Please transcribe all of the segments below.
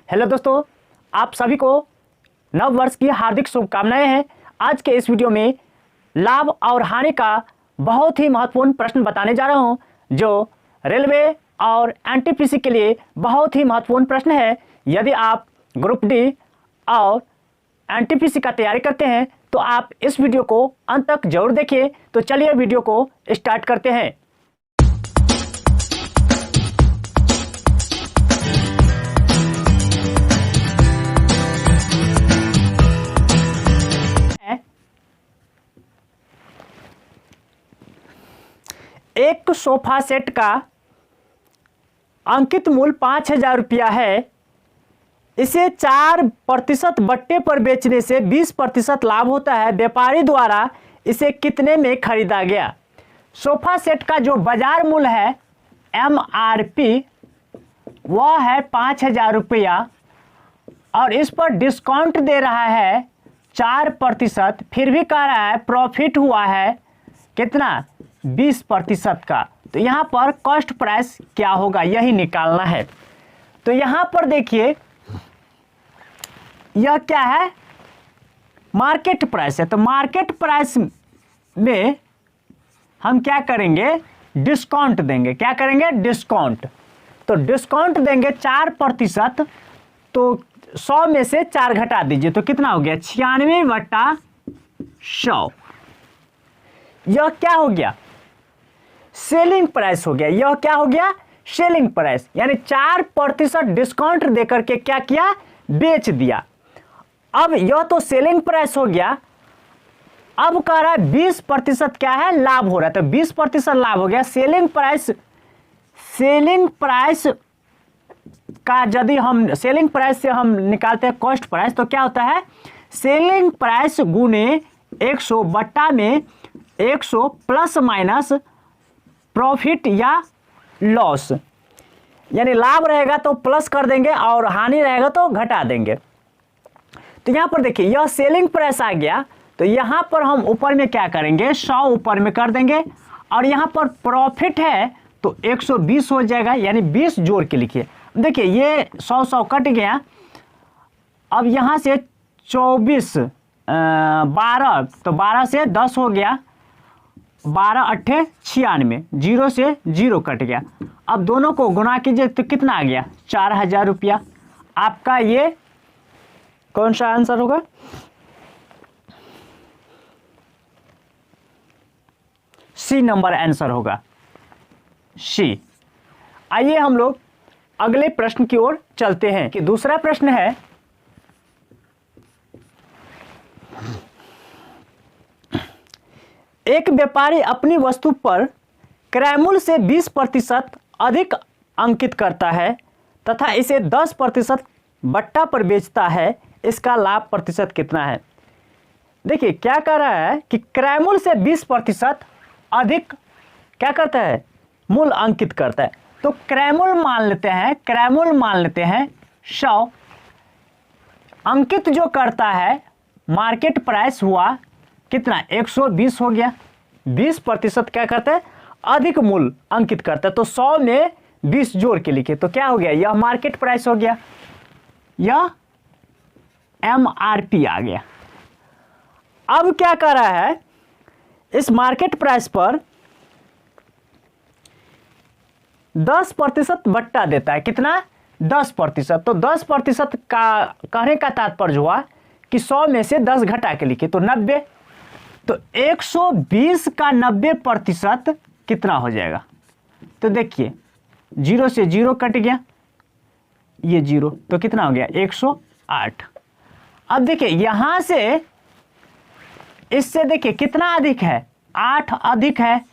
Hello दोस्तों, आप सभी को नव वर्ष की हार्दिक शुभकामनाएं हैं। आज के इस वीडियो में लाभ और हानि का बहुत ही महत्वपूर्ण प्रश्न बताने जा रहा हूं, जो रेलवे और एनटीपीसी के लिए बहुत ही महत्वपूर्ण प्रश्न है। यदि आप ग्रुप डी और एनटीपीसी का तैयारी करते हैं तो आप इस वीडियो को अंत तक जरूर देखिए। तो चलिए वीडियो को स्टार्ट करते हैं। एक सोफा सेट का अंकित मूल्य 5,000 रुपया है। इसे 4% बट्टे पर बेचने से 20% लाभ होता है। व्यापारी द्वारा इसे कितने में खरीदा गया? सोफा सेट का जो बाजार मूल्य है MRP वह है 5,000 रुपया और इस पर डिस्काउंट दे रहा है 4%। फिर भी कह रहा है प्रॉफिट हुआ है कितना? 20% का। तो यहाँ पर कॉस्ट प्राइस क्या होगा यही निकालना है। तो यहाँ पर देखिए यह क्या है? मार्केट प्राइस है। तो मार्केट प्राइस में हम क्या करेंगे? डिस्काउंट देंगे। क्या करेंगे? डिस्काउंट। तो डिस्काउंट देंगे 4%। तो 100 में से 4 घटा दीजिए तो कितना हो गया? 96/100। यह क्या हो गया? सेलिंग प्राइस हो गया। यह क्या हो गया? Selling price. यानी 4% डिस्काउंट देकर के क्या किया? बेच दिया। अब यह तो सेलिंग प्राइस हो गया। अब कह रहा है 20% क्या है? लाभ हो रहा है। तो 20% लाभ हो गया। सेलिंग प्राइस का यदि हम सेलिंग प्राइस से हम निकालते हैं कॉस्ट प्राइस तो क्या होता है? सेलिंग प्राइस गुने 100 बट्टा में 100 प्लस माइनस प्रॉफिट या लॉस। यानी लाभ रहेगा तो प्लस कर देंगे और हानि रहेगा तो घटा देंगे। तो यहाँ पर देखिए यह सेलिंग प्राइस आ गया। तो यहाँ पर हम ऊपर में क्या करेंगे? 100 ऊपर में कर देंगे और यहाँ पर प्रॉफिट है तो 120 हो जाएगा। यानी 20 जोड़ के लिखिए। देखिए ये 100 कट गया। अब यहाँ से 24 12 तो 12 से 10 हो गया। 12 8 96, 0 से 0 कट गया। अब दोनों को गुणा कीजिए तो कितना आ गया? 4,000 रुपया। आपका ये कौन सा आंसर होगा? सी नंबर आंसर होगा, सी। आइए हम लोग अगले प्रश्न की ओर चलते हैं कि दूसरा प्रश्न है एक व्यापारी अपनी वस्तु पर क्रय मूल्य से 20% अधिक अंकित करता है तथा इसे 10% बट्टा पर बेचता है। इसका लाभ प्रतिशत कितना है? देखिए क्या कह रहा है कि क्रय मूल्य से 20% अधिक क्या करता है? मूल्य अंकित करता है। तो क्रय मूल्य मान लेते हैं 100। अंकित जो करता है मार्केट प्राइस हुआ कितना? 120 हो गया। 20% क्या करता है? अधिक मूल्य अंकित करता है। तो 100 में 20 जोड़ के लिखे तो क्या हो गया? यह मार्केट प्राइस हो गया। यह MRP आ गया। अब क्या कर रहा है? इस मार्केट प्राइस पर 10% बट्टा देता है। कितना? 10%। तो 10% का कहने का तात्पर्य हुआ कि 100 में से 10 घटा के लिखे तो 90। तो 120 का 90% कितना हो जाएगा? तो देखिए 0 से 0 कट गया, ये 0 तो कितना हो गया? 108। अब देखिए यहां से इससे देखिए कितना अधिक है? 8 अधिक है।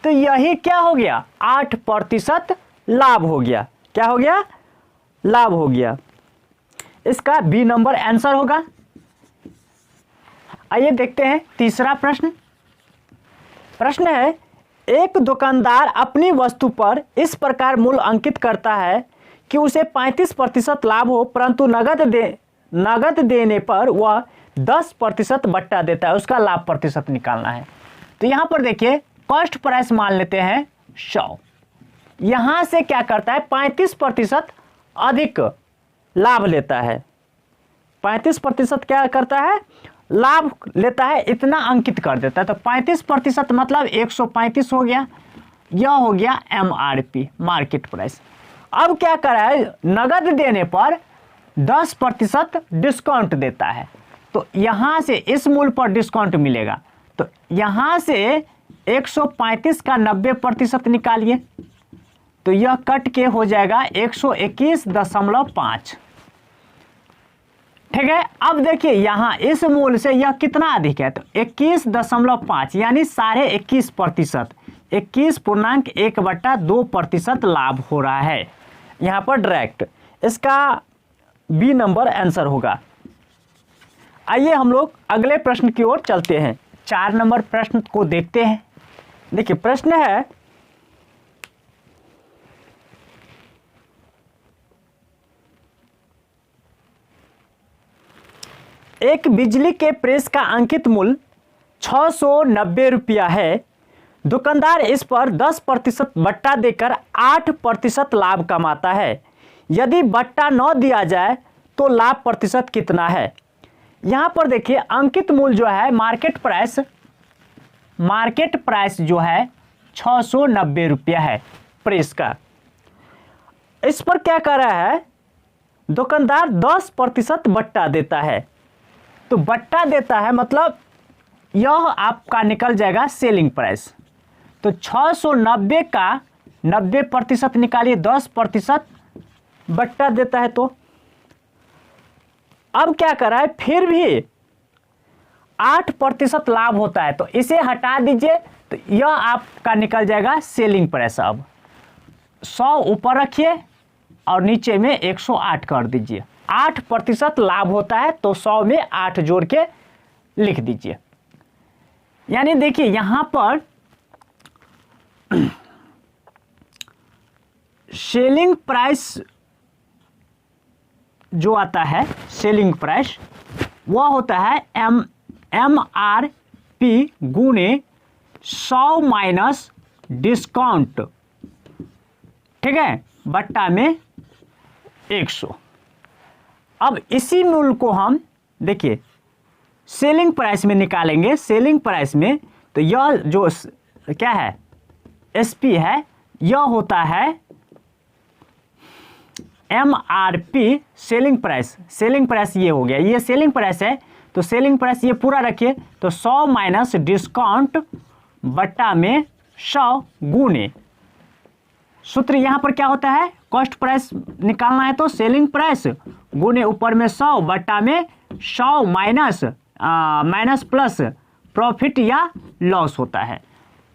तो यही क्या हो गया? 8% लाभ हो गया। क्या हो गया? लाभ हो गया। इसका बी नंबर आंसर होगा। आइए देखते हैं तीसरा प्रश्न। प्रश्न है एक दुकानदार अपनी वस्तु पर इस प्रकार मूल्य अंकित करता है कि उसे 35% लाभ हो, परंतु नगद देने पर वह 10% बट्टा देता है। उसका लाभ प्रतिशत निकालना है। तो यहाँ पर देखिए कॉस्ट प्राइस मान लेते हैं 100। यहाँ से क्या करता है? 35% अधिक लाभ लेता है, 35% क्या करता है, लाभ लेता है, इतना अंकित कर देता है। तो 35% मतलब 135 हो गया, यह हो गया MRP मार्केट प्राइस। अब क्या कर रहा है, नगद देने पर 10% डिस्काउंट देता है, तो यहाँ से इस मूल्य पर डिस्काउंट मिलेगा। तो यहाँ से 135 का 90% निकालिए, तो यह कट के हो जाएगा 121.5। ठीक है। अब देखिए यहाँ इस मूल्य से यह कितना अधिक है, तो 21.5 यानी 21.5%, 21.1/2% लाभ हो रहा है यहाँ पर डायरेक्ट। इसका बी नंबर आंसर होगा। आइए हम लोग अगले प्रश्न की ओर चलते हैं, 4 नंबर प्रश्न को देखते हैं। देखिए प्रश्न है, एक बिजली के प्रेस का अंकित मूल्य 690 रुपया है। दुकानदार इस पर 10% बट्टा देकर 8% लाभ कमाता है। यदि बट्टा न दिया जाए तो लाभ प्रतिशत कितना है। यहाँ पर देखिए अंकित मूल्य जो है मार्केट प्राइस जो है 690 रुपया है प्रेस का। इस पर क्या कर रहा है, दुकानदार 10% बट्टा देता है। तो बट्टा देता है मतलब यह आपका निकल जाएगा सेलिंग प्राइस। तो 690 का 90% निकालिए, 10% बट्टा देता है। तो अब क्या कर रहा है, फिर भी 8% लाभ होता है, तो इसे हटा दीजिए, तो यह आपका निकल जाएगा सेलिंग प्राइस। अब 100 ऊपर रखिए और नीचे में 108 कर दीजिए। 8% लाभ होता है, तो 100 में 8 जोड़ के लिख दीजिए। यानी देखिए यहां पर सेलिंग प्राइस जो आता है, सेलिंग प्राइस वह होता है MRP गुणे 100 माइनस डिस्काउंट, ठीक है, बट्टा में 100। अब इसी मूल्य को हम देखिए सेलिंग प्राइस में निकालेंगे। सेलिंग प्राइस में तो यह जो क्या है SP है, यह होता है MRP selling price. Selling price ये हो गया, ये सेलिंग प्राइस है, तो सेलिंग प्राइस ये पूरा रखिए, तो 100 माइनस डिस्काउंट बट्टा में 100 गुणे, सूत्र यहाँ पर क्या होता है, कॉस्ट प्राइस निकालना है तो सेलिंग प्राइस गुणे ऊपर में 100 बट्टा में 100 माइनस प्लस प्रॉफिट या लॉस होता है।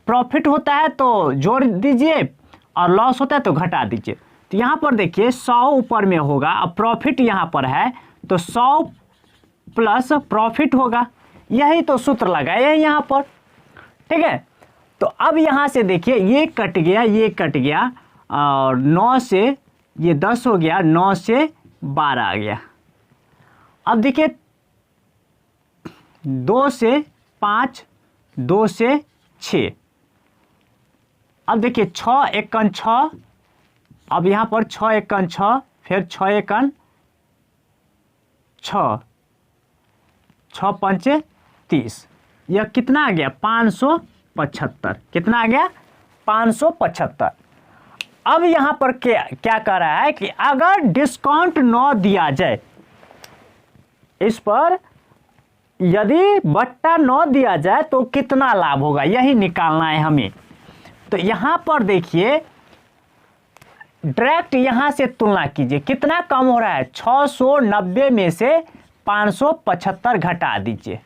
प्रॉफिट होता है तो जोड़ दीजिए और लॉस होता है तो घटा दीजिए। तो यहाँ पर देखिए 100 ऊपर में होगा, अब प्रॉफिट यहाँ पर है तो 100 प्लस प्रॉफिट होगा, यही तो सूत्र लगाया है यहाँ पर। ठीक है, तो अब यहाँ से देखिए ये कट गया, ये कट गया, और 9 से ये 10 हो गया, 9 से 12 आ गया। अब देखिए 2 से 5, 2 से 6, अब देखिए 6 एकन 6, अब यहाँ पर 6 एकन 6, फिर 6 एकन 6, 6 पंचे 30, यह कितना आ गया 575। कितना आ गया 575। अब यहाँ पर क्या कर रहा है कि अगर डिस्काउंट न दिया जाए, इस पर यदि बट्टा न दिया जाए तो कितना लाभ होगा, यही निकालना है हमें। तो यहाँ पर देखिए डायरेक्ट यहाँ से तुलना कीजिए, कितना कम हो रहा है, 690 में से 575 घटा दीजिए,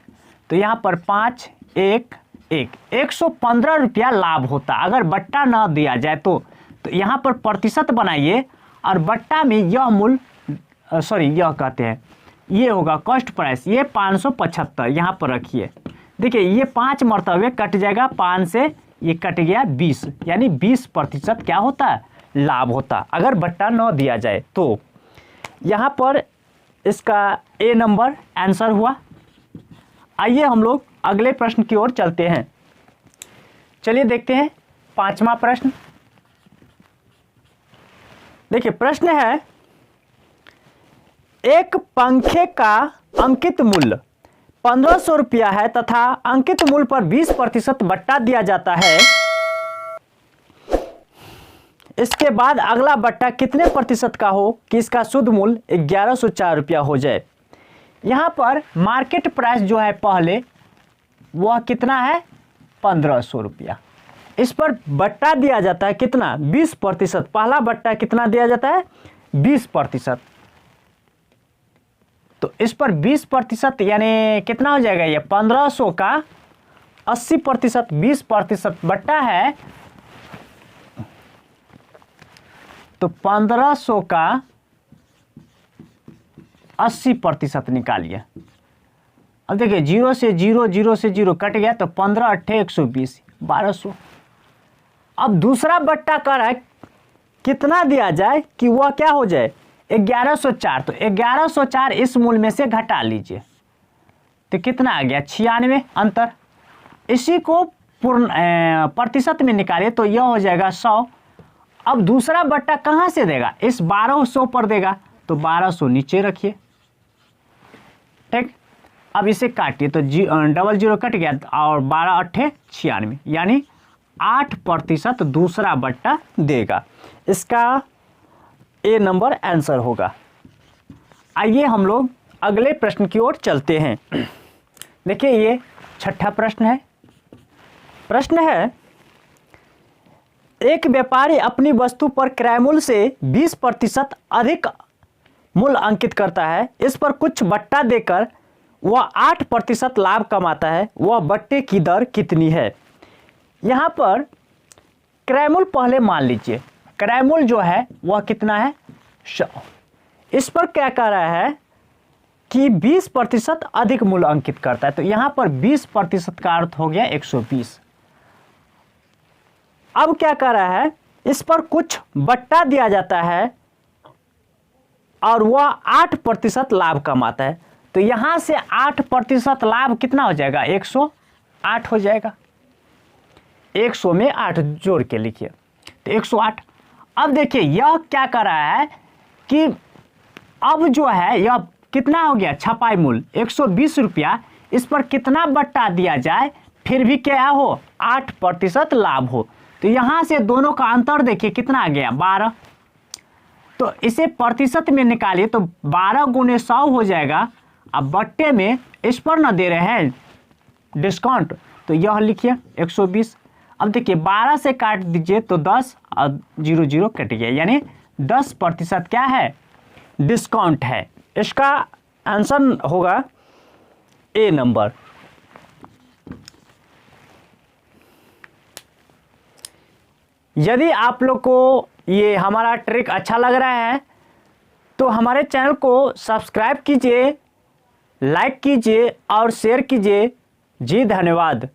तो यहाँ पर 5 1 1 115 रुपया लाभ होता अगर बट्टा न दिया जाए तो यहाँ पर प्रतिशत बनाइए और बट्टा में यह मूल्य यह कहते हैं ये होगा कॉस्ट प्राइस, ये 575 यहाँ पर रखिए। देखिए ये 5 मरतबे कट जाएगा, 5 से ये कट गया 20, यानी 20% क्या होता है लाभ होता अगर बट्टा न दिया जाए। तो यहाँ पर इसका ए नंबर आंसर हुआ। आइए हम लोग अगले प्रश्न की ओर चलते हैं। चलिए देखते हैं 5वां प्रश्न। देखिए प्रश्न है, एक पंखे का अंकित मूल्य 1500 रुपया है तथा अंकित मूल्य पर 20% बट्टा दिया जाता है, इसके बाद अगला बट्टा कितने प्रतिशत का हो कि इसका शुद्ध मूल्य 1104 रुपया हो जाए। यहाँ पर मार्केट प्राइस जो है पहले वह कितना है 1500 रुपया, इस पर बट्टा दिया जाता है कितना 20%। पहला बट्टा कितना दिया जाता है 20%, तो इस पर 20% यानी कितना हो जाएगा ये 1500 का 80%, 20% बट्टा है तो 1500 का 80% निकालिए। अब देखिए 0 से 0, 0 से 0 कट गया तो 15 अट्ठे 120, 1200। अब दूसरा बट्टा कर रहा है कितना दिया जाए कि वह क्या हो जाए 1104, तो 1104 इस मूल्य में से घटा लीजिए तो कितना आ गया 96 अंतर। इसी को पूर्ण प्रतिशत में निकालिए तो यह हो जाएगा 100। अब दूसरा बट्टा कहाँ से देगा इस 1200 पर देगा तो 1200 नीचे रखिए, ठीक। अब इसे काटिए तो 00 कट गया और 12 अट्ठे 96 यानी 8% दूसरा बट्टा देगा। इसका ए नंबर आंसर होगा। आइए हम लोग अगले प्रश्न की ओर चलते हैं। देखिए ये छठा प्रश्न है। प्रश्न है एक व्यापारी अपनी वस्तु पर क्रय मूल्य से 20% अधिक मूल्य अंकित करता है, इस पर कुछ बट्टा देकर वह 8% लाभ कमाता है, वह बट्टे की दर कितनी है। यहाँ पर क्रय मूल्य पहले मान लीजिए, क्रय मूल्य जो है वह कितना है 100। इस पर क्या कह रहा है कि 20% अधिक मूल्य अंकित करता है, तो यहाँ पर 20% का अर्थ हो गया 120। अब क्या कह रहा है इस पर कुछ बट्टा दिया जाता है और वह 8% लाभ कमाता है, तो यहाँ से 8% लाभ कितना हो जाएगा 108 हो जाएगा। 100 में 8 जोड़ के लिखिए तो 108। अब देखिए यह क्या कर रहा है कि अब जो है यह कितना हो गया छपाई मूल्य 120 रुपया, इस पर कितना बट्टा दिया जाए फिर भी क्या हो 8% लाभ हो, तो यहाँ से दोनों का अंतर देखिए कितना आ गया 12। तो इसे प्रतिशत में निकालिए तो 12 गुने 100 हो जाएगा। अब बट्टे में इस पर ना दे रहे हैं डिस्काउंट तो यह लिखिए 120। अब देखिए 12 से काट दीजिए तो 10 और 00 कट गया, यानी 10% क्या है डिस्काउंट है। इसका आंसर होगा ए नंबर। यदि आप लोग को ये हमारा ट्रिक अच्छा लग रहा है तो हमारे चैनल को सब्सक्राइब कीजिए, लाइक कीजिए और शेयर कीजिए। जी धन्यवाद।